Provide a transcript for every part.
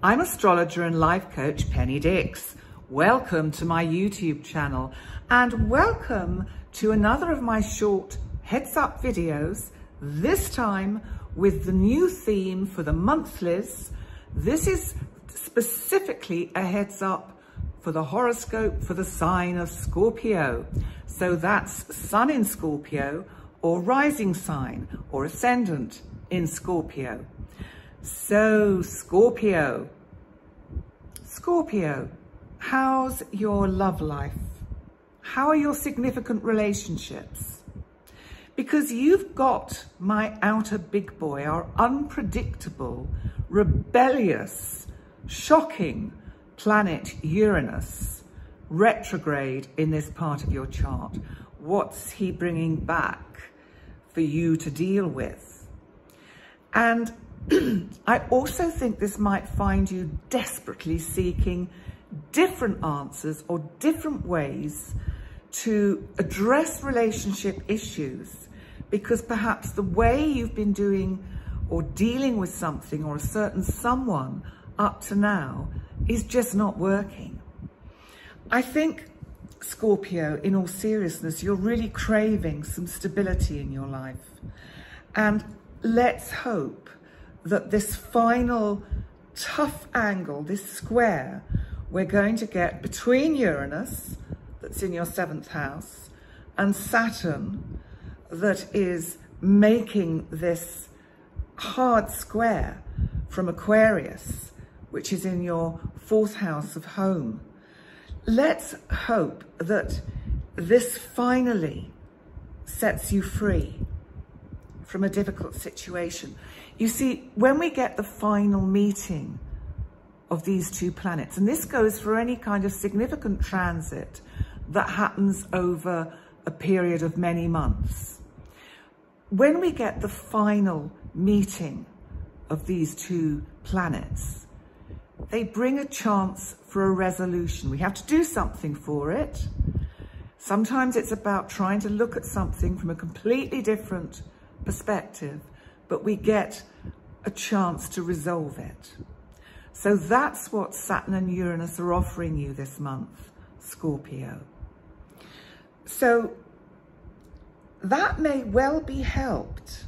I'm astrologer and life coach Penny Dix. Welcome to my YouTube channel and welcome to another of my short heads up videos, this time with the new theme for the monthlies. This is specifically a heads up for the horoscope for the sign of Scorpio. So that's sun in Scorpio or rising sign or ascendant in Scorpio. So Scorpio, how's your love life? How are your significant relationships? Because you've got my outer big boy, our unpredictable, rebellious, shocking planet Uranus, retrograde in this part of your chart. What's he bringing back for you to deal with? And I also think this might find you desperately seeking different answers or different ways to address relationship issues, because perhaps the way you've been doing or dealing with something or a certain someone up to now is just not working. I think, Scorpio, in all seriousness, you're really craving some stability in your life. And let's hope that this final tough angle, this square we're going to get between Uranus, that's in your 7th house, and Saturn, that is making this hard square from Aquarius, which is in your 4th house of home. Let's hope that this finally sets you free from a difficult situation. You see, when we get the final meeting of these two planets, and this goes for any kind of significant transit that happens over a period of many months, when we get the final meeting of these two planets, they bring a chance for a resolution. We have to do something for it. Sometimes it's about trying to look at something from a completely different perspective, but we get a chance to resolve it. So that's what Saturn and Uranus are offering you this month, Scorpio. So that may well be helped,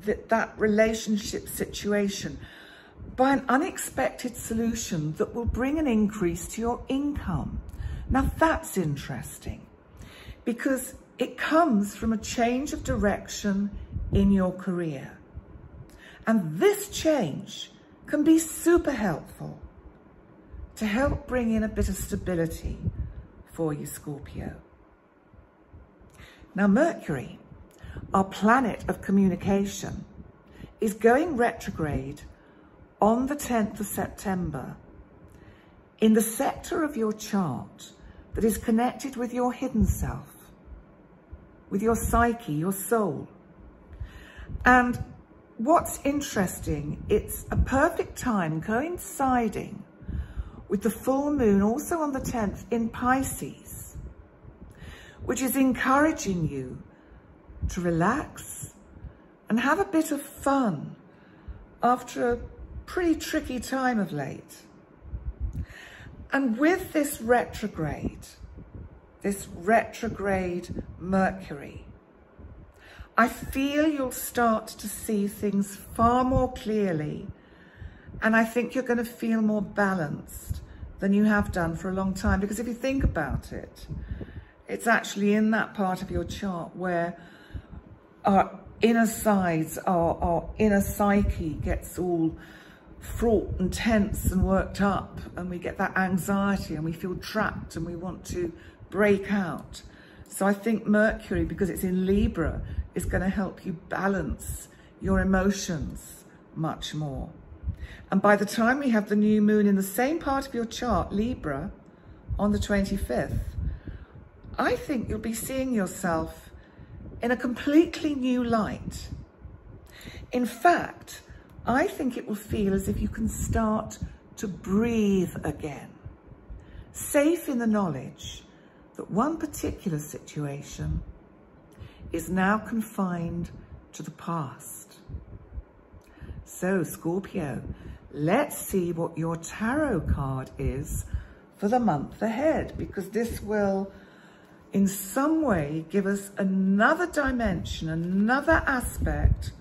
that relationship situation, by an unexpected solution that will bring an increase to your income. Now that's interesting, because it comes from a change of direction in your career. And this change can be super helpful to help bring in a bit of stability for you, Scorpio. Now, Mercury, our planet of communication, is going retrograde on the 10th of September in the sector of your chart that is connected with your hidden self, with your psyche, your soul. And what's interesting, it's a perfect time coinciding with the full moon also on the 10th in Pisces, which is encouraging you to relax and have a bit of fun after a pretty tricky time of late. And with this retrograde Mercury, I feel you'll start to see things far more clearly, and I think you're going to feel more balanced than you have done for a long time. Because if you think about it, it's actually in that part of your chart where our inner sides, our inner psyche gets all fraught and tense and worked up, and we get that anxiety and we feel trapped and we want to break out. So I think Mercury, because it's in Libra, is going to help you balance your emotions much more. And by the time we have the new moon in the same part of your chart, Libra, on the 25th, I think you'll be seeing yourself in a completely new light. In fact, I think it will feel as if you can start to breathe again, safe in the knowledge that one particular situation is now confined to the past. So, Scorpio, let's see what your tarot card is for the month ahead, because this will in some way give us another dimension, another aspect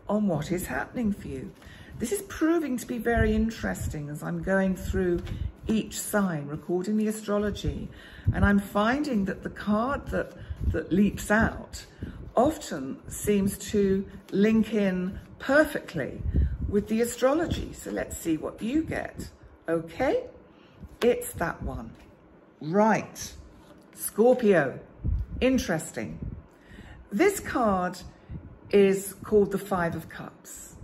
on what is happening for you. This is proving to be very interesting as I'm going through each sign, recording the astrology, and I'm finding that the card that leaps out often seems to link in perfectly with the astrology. So let's see what you get. Okay, it's that one. Right, Scorpio, interesting. This card is called the Five of Cups.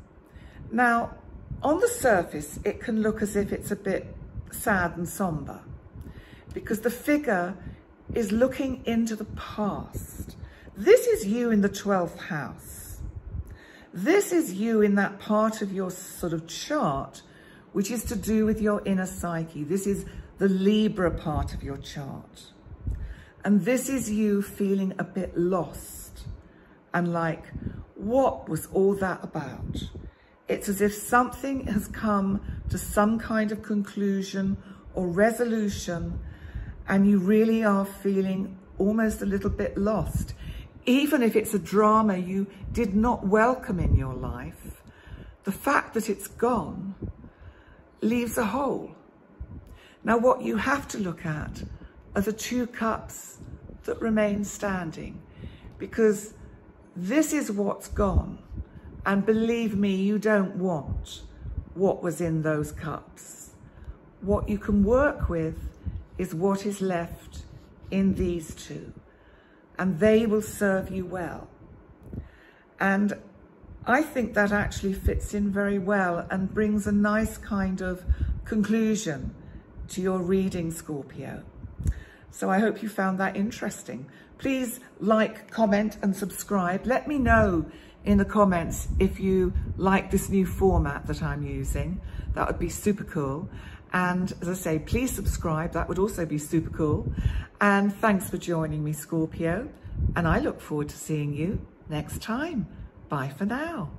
Now, on the surface, it can look as if it's a bit sad and somber because the figure is looking into the past. This is you in the 12th house. This is you in that part of your sort of chart, which is to do with your inner psyche. This is the Libra part of your chart. And this is you feeling a bit lost and like, what was all that about? It's as if something has come to some kind of conclusion or resolution, and you really are feeling almost a little bit lost. Even if it's a drama you did not welcome in your life, the fact that it's gone leaves a hole. Now, what you have to look at are the two cups that remain standing, because this is what's gone. And believe me, you don't want what was in those cups. What you can work with is what is left in these two, and they will serve you well. And I think that actually fits in very well and brings a nice kind of conclusion to your reading, Scorpio. So I hope you found that interesting. Please like, comment and subscribe. Let me know in the comments if you like this new format that I'm using. That would be super cool. And as I say, please subscribe. That would also be super cool. And thanks for joining me, Scorpio. And I look forward to seeing you next time. Bye for now.